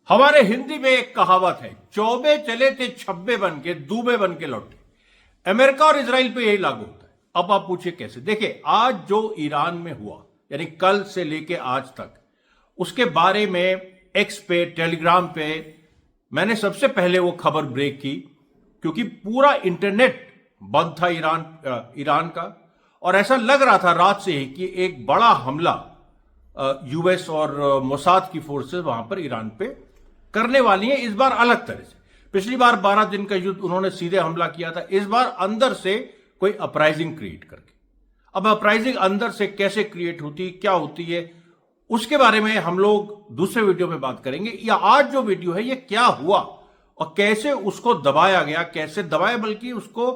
हमारे हिंदी में एक कहावत है, चौबे चले थे छब्बे बन के दूबे बन के लौटे। अमेरिका और इजराइल पे यही लागू होता है। अब आप पूछिए कैसे। देखिए, आज जो ईरान में हुआ, यानी कल से लेके आज तक, उसके बारे में एक्स पे, टेलीग्राम पे मैंने सबसे पहले वो खबर ब्रेक की, क्योंकि पूरा इंटरनेट बंद था ईरान का, और ऐसा लग रहा था रात से ही कि एक बड़ा हमला यूएस और मोसाद की फोर्सेस वहां पर ईरान पे करने वाली है। इस बार अलग तरह से, पिछली बार 12 दिन का युद्ध उन्होंने सीधे हमला किया था, इस बार अंदर से कोई अपराइजिंग क्रिएट करके। अब अपराइजिंग अंदर से कैसे क्रिएट होती, क्या होती है, उसके बारे में हम लोग दूसरे वीडियो में बात करेंगे। या आज जो वीडियो है, ये क्या हुआ और कैसे उसको दबाया गया, कैसे दबाया बल्कि उसको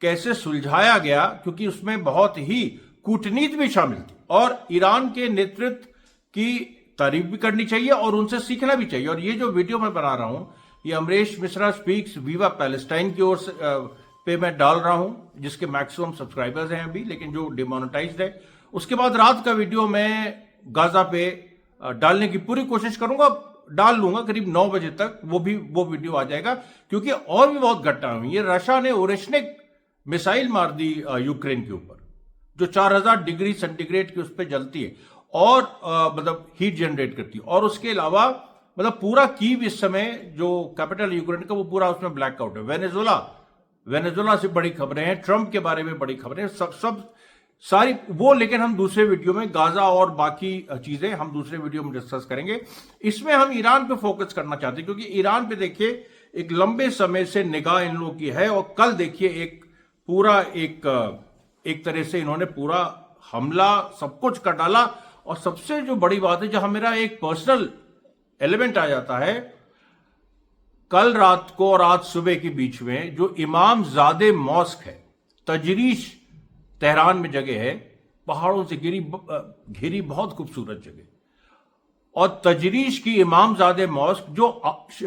कैसे सुलझाया गया, क्योंकि उसमें बहुत ही कूटनीति भी शामिल थी। और ईरान के नेतृत्व की तारीफ भी करनी चाहिए और उनसे सीखना भी चाहिए। और ये जो वीडियो मैं बना रहा हूं, ये Amrish Mishra speaks Viva Palestine की ओर से पे मैं डाल रहा हूं, जिसके मैक्सिमम सब्सक्राइबर्स हैं अभी, लेकिन जो डिमोनेटाइज्ड है। उसके बाद रात का वीडियो मैं गाजा पे डालने की पूरी कोशिश करूंगा, डाल लूंगा करीब 9 बजे तक, वो वीडियो आ जाएगा, क्योंकि और भी बहुत घटना हुई है। रशिया ने ओरेशनिक मिसाइल मार दी यूक्रेन के ऊपर, जो 4000 डिग्री सेंटीग्रेड की उस पर जलती है और मतलब हीट जनरेट करती है। और उसके अलावा मतलब पूरा कीव इस समय, जो कैपिटल यूक्रेन का, वो पूरा उसमें ब्लैकआउट है। वेनेजुला से बड़ी खबरें हैं, ट्रंप के बारे में बड़ी खबरें हैं, सब सारी वो, लेकिन हम दूसरे वीडियो में गाजा और बाकी चीजें हम दूसरे वीडियो में डिस्कस करेंगे। इसमें हम ईरान पे फोकस करना चाहते हैं, क्योंकि ईरान पे देखिए एक लंबे समय से निगाह इन लोगों की है। और कल देखिए एक पूरा एक तरह से इन्होंने पूरा हमला सब कुछ कर डाला। और सबसे जो बड़ी बात है, जहां मेरा एक पर्सनल एलिमेंट आ जाता है, कल रात को और आज सुबह के बीच में जो इमाम जादे मॉस्क है, तजरीश तेहरान में जगह है, पहाड़ों से घिरी बहुत खूबसूरत जगह। और तजरीश की इमाम जादे मॉस्क, जो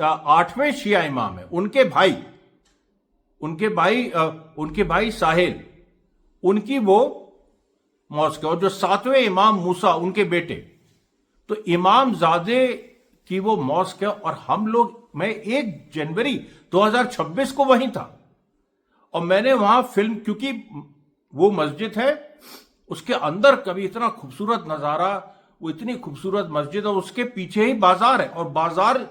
8वें शिया इमाम है, उनके भाई साहिल, उनकी वो मॉस्क है। और जो 7वें इमाम मूसा, उनके बेटे, तो इमाम जादे की वो मॉस्क है। और हम लोग, मैं 1 जनवरी 2026 को वहीं था, और मैंने वहां फिल्म, क्योंकि वो मस्जिद है, उसके अंदर कभी इतना खूबसूरत नजारा, वो इतनी खूबसूरत मस्जिद, और उसके पीछे ही बाजार है। और बाजार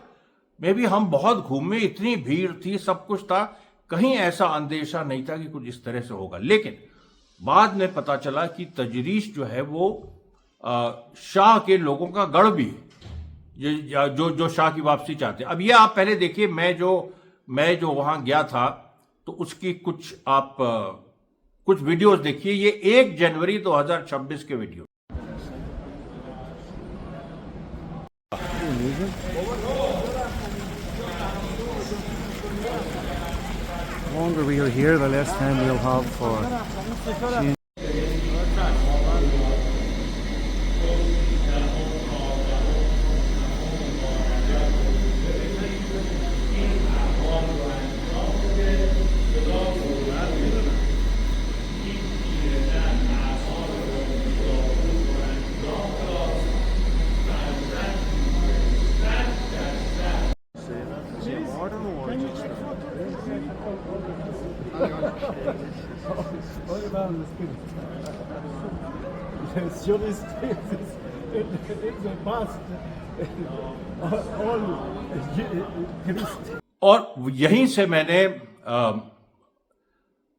में भी हम बहुत घूमे, इतनी भीड़ थी, सब कुछ था, कहीं ऐसा अंदेशा नहीं था कि कुछ इस तरह से होगा। लेकिन बाद में पता चला कि तजरीश जो है वो शाह के लोगों का गढ़ भी है, जो शाह की वापसी चाहते हैं। अब ये आप पहले देखिए, मैं जो वहां गया था, तो उसकी कुछ वीडियोस देखिए। ये 1 जनवरी 2026 के video. The longer we are here, the less time we'll have for change. और यहीं से मैंने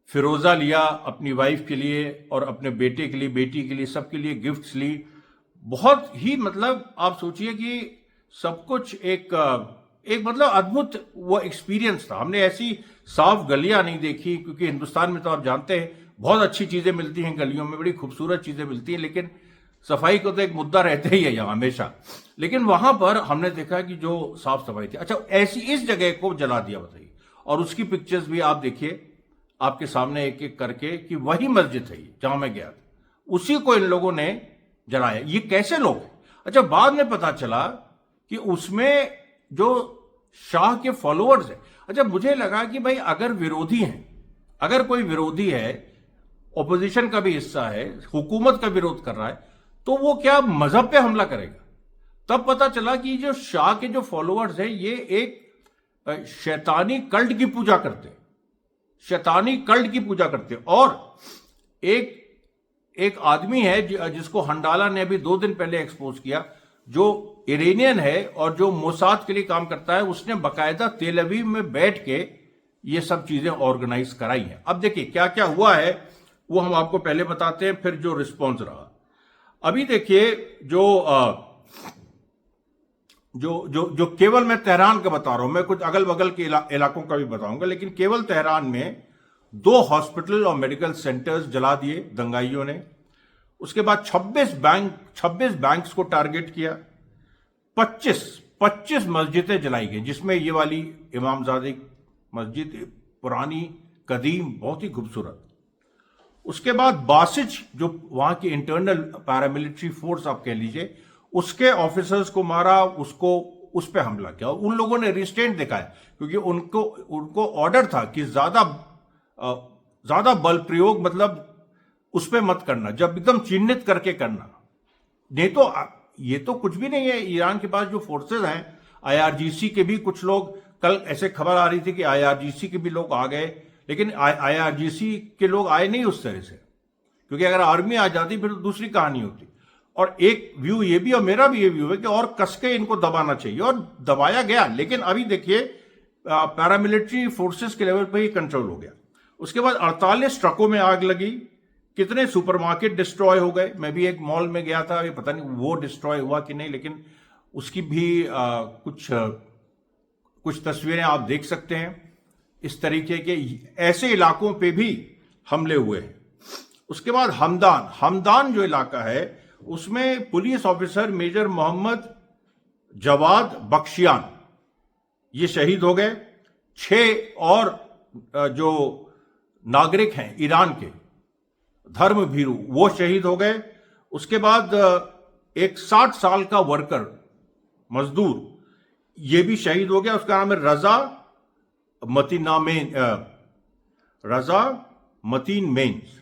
फिरोजा लिया अपनी वाइफ के लिए और अपने बेटे के लिए, बेटी के लिए, सबके लिए गिफ्ट्स ली। बहुत ही मतलब आप सोचिए कि सब कुछ एक मतलब अद्भुत वो एक्सपीरियंस था। हमने ऐसी साफ गलियां नहीं देखी, क्योंकि हिंदुस्तान में तो आप जानते हैं बहुत अच्छी चीजें मिलती हैं, गलियों में बड़ी खूबसूरत चीजें मिलती हैं, लेकिन सफाई को तो एक मुद्दा रहता ही है यहाँ हमेशा। लेकिन वहां पर हमने देखा कि जो साफ सफाई थी। अच्छा, ऐसी इस जगह को जला दिया, बताइए। और उसकी पिक्चर्स भी आप देखिए आपके सामने एक एक करके, कि वही मस्जिद है जहां मैं गया था, उसी को इन लोगों ने जलाया। ये कैसे लोग हैं? अच्छा, बाद में पता चला कि उसमें जो शाह के फॉलोअर्स हैं। अच्छा, मुझे लगा कि भाई अगर विरोधी हैं, अगर कोई विरोधी है, ऑपोजिशन का भी हिस्सा है, हुकूमत का विरोध कर रहा है, तो वो क्या मजहब पे हमला करेगा? तब पता चला कि जो शाह के जो फॉलोअर्स हैं ये एक शैतानी कल्ट की पूजा करते हैं, शैतानी कल्ट की पूजा करते हैं। और एक आदमी है जिसको हंडाला ने अभी 2 दिन पहले एक्सपोज किया, जो इरानियन है और जो मोसाद के लिए काम करता है, उसने बाकायदा तेल अवीव में बैठ के ये सब चीजें ऑर्गेनाइज कराई हैं। अब देखिए क्या क्या हुआ है वो हम आपको पहले बताते हैं, फिर जो रिस्पॉन्स रहा। अभी देखिए जो केवल मैं तेहरान का बता रहा हूं, मैं कुछ अगल बगल के इलाकों का भी बताऊंगा, लेकिन केवल तेहरान में 2 हॉस्पिटल और मेडिकल सेंटर्स जला दिए दंगाइयों ने। उसके बाद 26 बैंक्स को टारगेट किया। 25 मस्जिदें जलाई गई, जिसमें ये वाली इमामजादी मस्जिद पुरानी कदीम बहुत ही खूबसूरत। उसके बाद बासिज जो वहां की इंटरनल पैरामिलिट्री फोर्स आप कह लीजिए, उसके ऑफिसर्स को मारा, उस पर हमला किया। उन लोगों ने रिस्ट्रेंट दिखाया क्योंकि उनको ऑर्डर था कि ज्यादा बल प्रयोग मतलब उस पर मत करना, जब एकदम चिन्हित करके करना। नहीं तो ये तो कुछ भी नहीं है। ईरान के पास जो फोर्सेज हैं, आईआरजीसी के भी कुछ लोग, कल ऐसे खबर आ रही थी कि आईआरजीसी के भी लोग आ गए, लेकिन आईआरजीसी के लोग आए नहीं उस तरह से, क्योंकि अगर आर्मी आ जाती फिर तो दूसरी कहानी होती। और एक व्यू ये भी, और मेरा भी ये व्यू है कि और कसके इनको दबाना चाहिए, और दबाया गया। लेकिन अभी देखिए पैरामिलिट्री फोर्सेस के लेवल पर ही कंट्रोल हो गया। उसके बाद 48 ट्रकों में आग लगी, कितने सुपरमार्केट डिस्ट्रॉय हो गए। मैं भी एक मॉल में गया था, अभी पता नहीं वो डिस्ट्रॉय हुआ कि नहीं, लेकिन उसकी भी कुछ तस्वीरें आप देख सकते हैं। इस तरीके के ऐसे इलाकों पे भी हमले हुए हैं। उसके बाद हमदान जो इलाका है, उसमें police officer major Mohammad Jawad Bakhshiyan ये शहीद हो गए। 6 और जो नागरिक हैं ईरान के धर्म भीरू, वो शहीद हो गए। उसके बाद एक 60 साल का वर्कर मजदूर ये भी शहीद हो गया, उसका नाम है रजा मतीन मेन्स,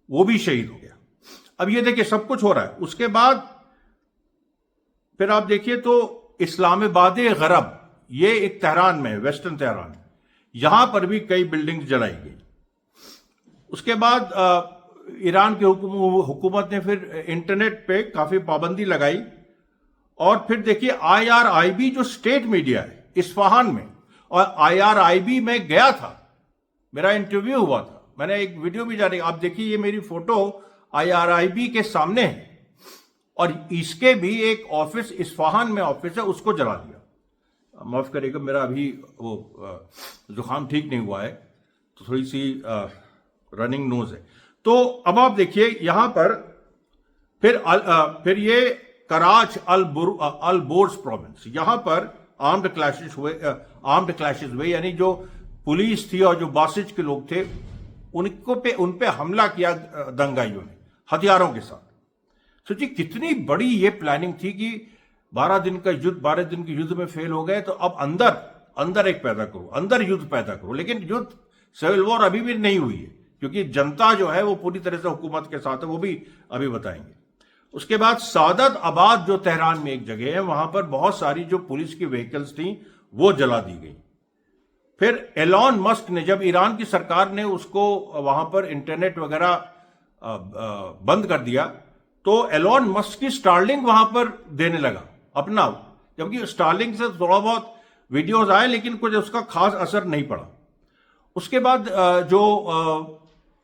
वो भी शहीद हो गया। अब ये देखिए सब कुछ हो रहा है। उसके बाद फिर आप देखिए तो इस्लामाबाद गरब, ये एक तेहरान में, वेस्टर्न तेहरान, यहां पर भी कई बिल्डिंग्स जलाई गई। उसके बाद ईरान की हुकूमत ने फिर इंटरनेट पे काफी पाबंदी लगाई। और फिर देखिए IRIB जो स्टेट मीडिया है इस्फहान में, और IRIB में गया था, मेरा इंटरव्यू हुआ था, मैंने एक वीडियो भी जारी, आप देखिए ये मेरी फोटो IRIB के सामने है, और इसके भी एक ऑफिस इस्फहान में ऑफिस है, उसको जला दिया। माफ करिएगा, मेरा अभी वो जुकाम ठीक नहीं हुआ है, तो थोड़ी सी रनिंग नोज है। तो अब आप देखिए यहां पर फिर ये कराच अल बोर्स प्रोविंस, यहां पर आर्म्ड क्लैशेस हुए, यानी जो पुलिस थी और जो बासिज के लोग थे उन पे हमला किया दंगाइयों ने हथियारों के साथ। सोचिए कितनी बड़ी ये प्लानिंग थी कि 12 दिन के युद्ध में फेल हो गए, तो अब अंदर एक पैदा करो, अंदर युद्ध पैदा करो। लेकिन युद्ध, सिविल वॉर अभी भी नहीं हुई है, क्योंकि जनता जो है वो पूरी तरह से हुकूमत के साथ है, वो भी अभी बताएंगे। उसके बाद सादत आबाद जो तेहरान में एक जगह है, वहां पर बहुत सारी जो पुलिस की व्हीकल्स थी वो जला दी गई। फिर एलॉन मस्क ने, जब ईरान की सरकार ने उसको वहां पर इंटरनेट वगैरह बंद कर दिया, तो एलॉन मस्क की स्टारलिंक वहां पर देने लगा अपना, जबकि स्टारलिंक से थोड़ा बहुत वीडियोस आए लेकिन कुछ उसका खास असर नहीं पड़ा। उसके बाद जो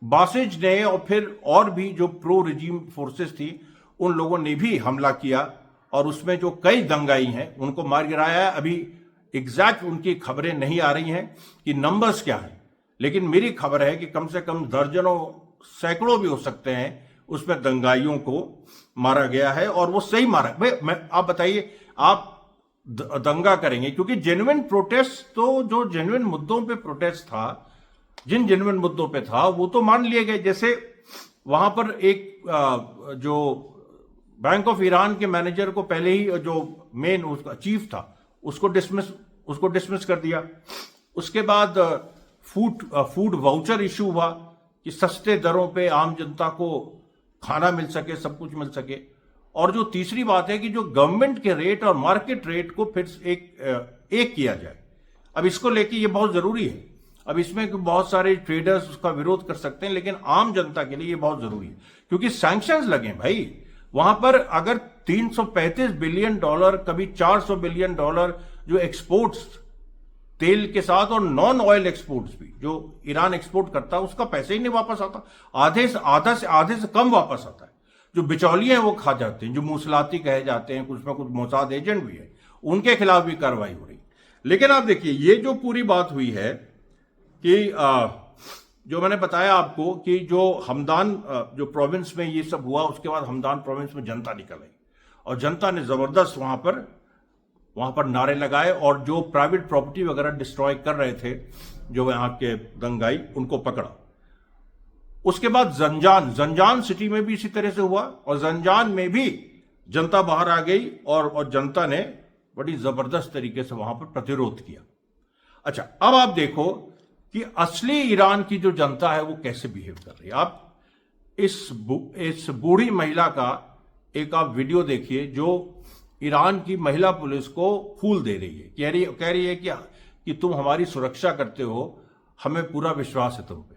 बासिज ने और फिर और भी जो प्रो रिजीम फोर्सेस थी, उन लोगों ने भी हमला किया, और उसमें जो कई दंगाई हैं उनको मार गिराया है। अभी एग्जैक्ट उनकी खबरें नहीं आ रही हैं कि नंबर्स क्या हैं, लेकिन मेरी खबर है कि कम से कम दर्जनों सैकड़ों भी हो सकते हैं उसमें दंगाइयों को मारा गया है, और वो सही मारा। भाई आप बताइए, आप दंगा करेंगे क्योंकि जेन्युइन प्रोटेस्ट, तो जो जेन्युइन मुद्दों पे प्रोटेस्ट था, जिन जेन्युइन मुद्दों पे था वो तो मान लिए गए। जैसे वहां पर एक जो बैंक ऑफ ईरान के मैनेजर को पहले ही जो मेन उसका चीफ था उसको डिसमिस कर दिया। उसके बाद फूड वाउचर इशू हुआ कि सस्ते दरों पे आम जनता को खाना मिल सके, सब कुछ मिल सके। और जो तीसरी बात है कि जो गवर्नमेंट के रेट और मार्केट रेट को फिर एक किया जाए। अब इसको लेके ये बहुत जरूरी है। अब इसमें बहुत सारे ट्रेडर्स उसका विरोध कर सकते हैं, लेकिन आम जनता के लिए ये बहुत जरूरी है, क्योंकि सैंक्शंस लगे भाई। वहां पर अगर 335 बिलियन डॉलर, कभी 400 बिलियन डॉलर जो एक्सपोर्ट्स तेल के साथ और नॉन ऑयल एक्सपोर्ट्स भी जो ईरान एक्सपोर्ट करता है, उसका पैसे ही नहीं वापस आता। आधे से कम वापस आता है। जो बिचौलिए हैं वो खा जाते हैं, जो मूसलाती कहे जाते हैं, कुछ में कुछ मोसाद एजेंट भी है, उनके खिलाफ भी कार्रवाई हो रही। लेकिन आप देखिए, ये जो पूरी बात हुई है कि जो मैंने बताया आपको कि जो हमदान जो प्रोविंस में ये सब हुआ, उसके बाद हमदान प्रोविंस में जनता निकल आई और जनता ने जबरदस्त वहां पर नारे लगाए और जो प्राइवेट प्रॉपर्टी वगैरह डिस्ट्रॉय कर रहे थे, जो यहाँ के दंगाई, उनको पकड़ा। उसके बाद जंजान सिटी में भी इसी तरह से हुआ और जंजान में भी जनता बाहर आ गई और जनता ने बड़ी जबरदस्त तरीके से वहां पर प्रतिरोध किया। अच्छा, अब आप देखो कि असली ईरान की जो जनता है वो कैसे बिहेव कर रही है। आप इस बूढ़ी महिला का एक आप वीडियो देखिए, जो ईरान की महिला पुलिस को फूल दे रही है, कह रही है कि तुम हमारी सुरक्षा करते हो, हमें पूरा विश्वास है तुम पे।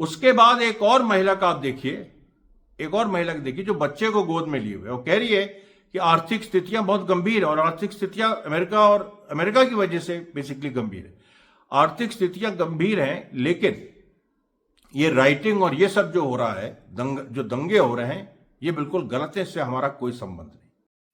उसके बाद एक और महिला का आप देखिए, जो बच्चे को गोद में लिए हुए, वो कह रही है कि आर्थिक स्थितियां बहुत गंभीर है और आर्थिक स्थितियां अमेरिका की वजह से बेसिकली गंभीर है। आर्थिक स्थितियां गंभीर हैं, लेकिन ये राइटिंग और ये सब जो हो रहा है, जो दंगे हो रहे हैं, ये बिल्कुल गलत है, इससे हमारा कोई संबंध नहीं।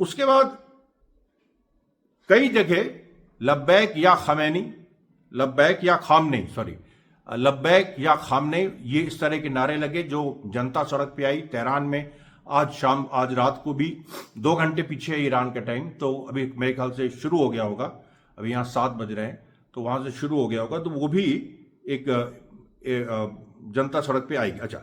उसके बाद कई जगह लब्बैक या खामने ये इस तरह के नारे लगे, जो जनता सड़क पे आई। तेहरान में आज रात को भी 2 घंटे पीछे है ईरान का टाइम, तो अभी मेरे ख्याल से शुरू हो गया होगा। अभी यहाँ 7 बज रहे हैं, तो वहां से शुरू हो गया होगा, तो वो भी एक जनता सड़क पे आएगी। अच्छा,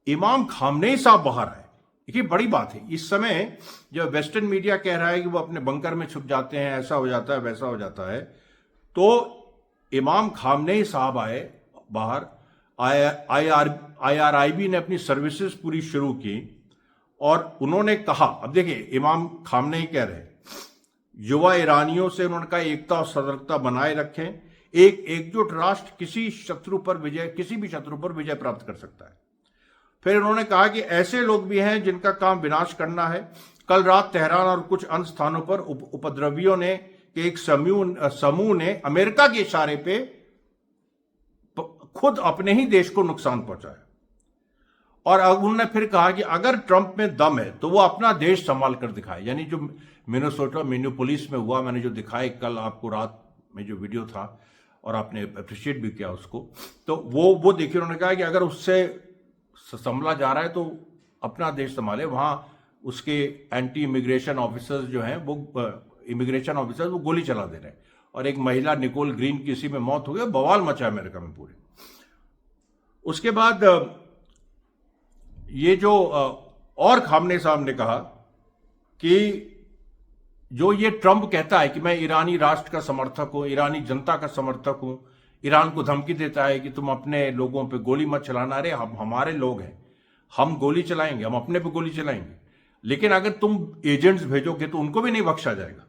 इमाम खामनेई साहब बाहर आए, ये बड़ी बात है। इस समय जब वेस्टर्न मीडिया कह रहा है कि वो अपने बंकर में छुप जाते हैं, ऐसा हो जाता है, वैसा हो जाता है, तो इमाम खामनेई साहब आए बाहर। IRIB ने अपनी सर्विसेज पूरी शुरू की और उन्होंने कहा, अब देखिए इमाम खामनेई कह रहे हैं, युवा ईरानियों से उन्होंने कहा एकता और सतर्कता बनाए रखें, एक एकजुट राष्ट्र किसी भी शत्रु पर विजय प्राप्त कर सकता है। फिर उन्होंने कहा कि ऐसे लोग भी हैं जिनका काम विनाश करना है। कल रात तेहरान और कुछ अन्य स्थानों पर उपद्रवियों ने के एक समूह ने अमेरिका के इशारे पे खुद अपने ही देश को नुकसान पहुंचाया। और अब उन्होंने फिर कहा कि अगर ट्रंप में दम है तो वो अपना देश संभाल कर दिखाए। यानी जो मिनियोपोलिस में हुआ, मैंने जो दिखाया कल आपको रात में जो वीडियो था और आपने अप्रिशिएट भी किया उसको, तो वो देखिए, उन्होंने कहा कि अगर उससे संभला जा रहा है तो अपना देश संभाले। वहां उसके एंटी इमिग्रेशन ऑफिसर्स जो हैं, वो इमिग्रेशन ऑफिसर्स वो गोली चला दे रहे हैं और एक महिला निकोल ग्रीन की इसी में मौत हो गई। बवाल मचा अमेरिका में पूरे। उसके बाद ये जो और खामने साहब ने कहा कि जो ये ट्रंप कहता है कि मैं ईरानी राष्ट्र का समर्थक हूं, ईरानी जनता का समर्थक हूं, ईरान को धमकी देता है कि तुम अपने लोगों पे गोली मत चलाना। अरे हम हमारे लोग हैं, हम गोली चलाएंगे, हम अपने पे गोली चलाएंगे, लेकिन अगर तुम एजेंट्स भेजोगे तो उनको भी नहीं बख्शा जाएगा।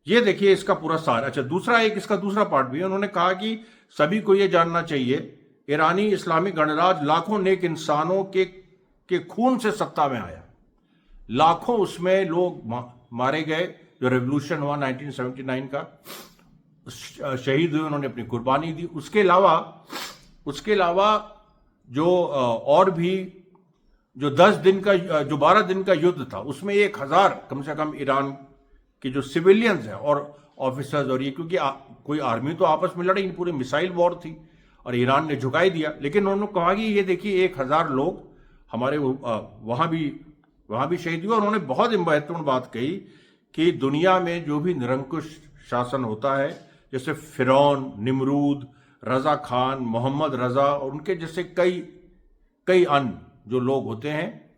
ये देखिए इसका पूरा सार। अच्छा, दूसरा एक इसका दूसरा पार्ट भी है। उन्होंने कहा कि सभी को यह जानना चाहिए ईरानी इस्लामी गणराज्य लाखों नेक इंसानों के खून से सत्ता में आया, लाखों उसमें लोग मारे गए, जो रेवोल्यूशन हुआ 1979 का, शहीद हुए, उन्होंने अपनी कुर्बानी दी। उसके अलावा जो और भी जो 12 दिन का युद्ध था, उसमें 1000 कम से कम ईरान के जो सिविलियंस हैं और ऑफिसर्स, और ये क्योंकि कोई आर्मी तो आपस में लड़ी, पूरी मिसाइल वॉर थी और ईरान ने झुकाई दिया। लेकिन उन्होंने कहा कि ये देखिए 1000 लोग हमारे वहां भी शहीद हुए। और उन्होंने बहुत महत्वपूर्ण बात कही कि दुनिया में जो भी निरंकुश शासन होता है, जैसे फिरौन, निमरूद, रजा खान, मोहम्मद रजा और उनके जैसे कई अन्य जो लोग होते हैं,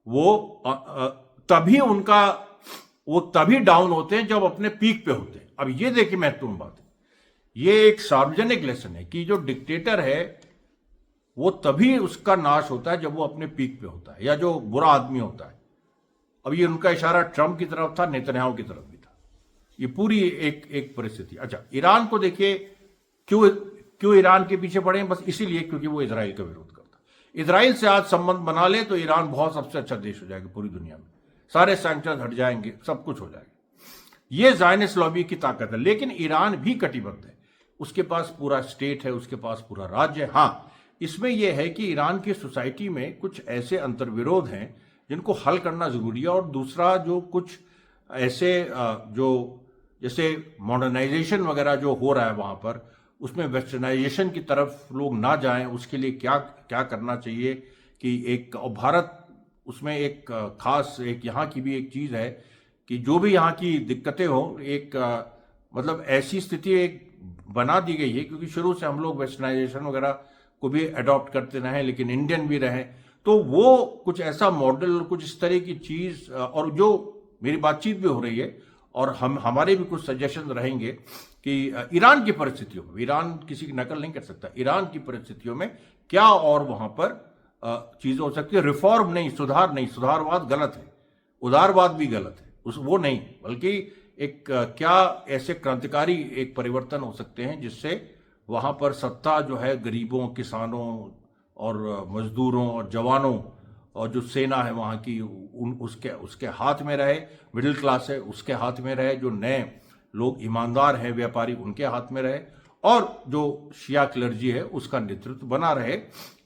वो तभी डाउन होते हैं जब अपने पीक पे होते हैं। अब ये देखिए महत्वपूर्ण बात है, ये एक सार्वजनिक लेसन है कि जो डिक्टेटर है वो तभी उसका नाश होता है जब वो अपने पीक पे होता है, या जो बुरा आदमी होता है। अब ये उनका इशारा ट्रंप की तरफ था, नेतन्याहू की तरफ भी था। ये पूरी एक परिस्थिति। अच्छा, ईरान को देखिए, क्यों ईरान के पीछे पड़े हैं? बस इसीलिए क्योंकि वो इजराइल का विरोध करता है। इजराइल से आज संबंध बना ले तो ईरान बहुत सबसे अच्छा देश हो जाएगा पूरी दुनिया में, सारे सैंक्शन हट जाएंगे, सब कुछ हो जाएगा। ये ज़ायनिस्ट लॉबी की ताकत है। लेकिन ईरान भी कटिबद्ध है, उसके पास पूरा स्टेट है, उसके पास पूरा राज्य है। हाँ, इसमें यह है कि ईरान की सोसाइटी में कुछ ऐसे अंतर्विरोध हैं जिनको हल करना जरूरी है। और दूसरा, जो कुछ ऐसे जो जैसे मॉडर्नाइजेशन वगैरह जो हो रहा है वहां पर, उसमें वेस्टर्नाइजेशन की तरफ लोग ना जाएं, उसके लिए क्या करना चाहिए कि भारत उसमें एक खास यहाँ की भी एक चीज है कि जो भी यहाँ की दिक्कतें हो, मतलब ऐसी स्थिति एक बना दी गई है, क्योंकि शुरू से हम लोग वेस्टर्नाइजेशन वगैरह को भी अडॉप्ट करते रहे, लेकिन इंडियन भी रहे, तो वो कुछ ऐसा मॉडल, कुछ इस तरह की चीज, और जो मेरी बातचीत भी हो रही है और हमारे भी कुछ सजेशन रहेंगे कि ईरान की परिस्थितियों में, ईरान किसी की नकल नहीं कर सकता, ईरान की परिस्थितियों में क्या और वहां पर चीजें हो सकती है। रिफॉर्म नहीं, सुधार नहीं, सुधारवाद गलत है, उदारवाद भी गलत है, वो नहीं, बल्कि एक क्या ऐसे क्रांतिकारी एक परिवर्तन हो सकते हैं जिससे वहां पर सत्ता जो है गरीबों, किसानों और मजदूरों और जवानों और जो सेना है वहां की, उसके हाथ में रहे, मिडिल क्लास है उसके हाथ में रहे, जो नए लोग ईमानदार हैं, व्यापारी, उनके हाथ में रहे, और जो शिया क्लर्जी है उसका नेतृत्व बना रहे।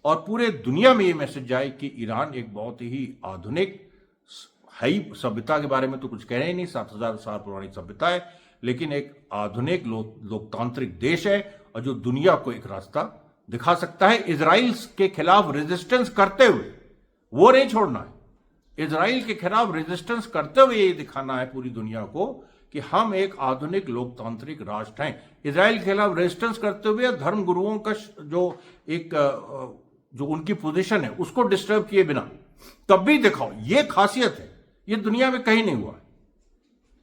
और पूरे दुनिया में ये मैसेज जाए कि ईरान एक बहुत ही आधुनिक सभ्यता के बारे में तो कुछ कह रहे ही नहीं, 7000 साल पुरानी सभ्यता है, लेकिन एक आधुनिक लोकतांत्रिक देश है और जो दुनिया को एक रास्ता दिखा सकता है। इजराइल के खिलाफ रेजिस्टेंस करते हुए, वो नहीं छोड़ना है, इजराइल के खिलाफ रेजिस्टेंस करते हुए ये दिखाना है पूरी दुनिया को कि हम एक आधुनिक लोकतांत्रिक राष्ट्र हैं। इजराइल के खिलाफ रेजिस्टेंस करते हुए धर्म गुरुओं का जो उनकी पोजीशन है उसको डिस्टर्ब किए बिना तब भी दिखाओ, ये खासियत है, ये दुनिया में कहीं नहीं हुआ है।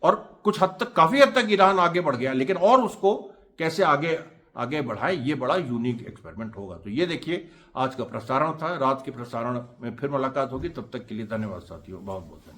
और कुछ हद तक, काफी हद तक ईरान आगे बढ़ गया, लेकिन और उसको कैसे आगे बढ़ाए, ये बड़ा यूनिक एक्सपेरिमेंट होगा। तो ये देखिए आज का प्रसारण था, रात के प्रसारण में फिर मुलाकात होगी, तब तक के लिए धन्यवाद साथियों, बहुत बहुत।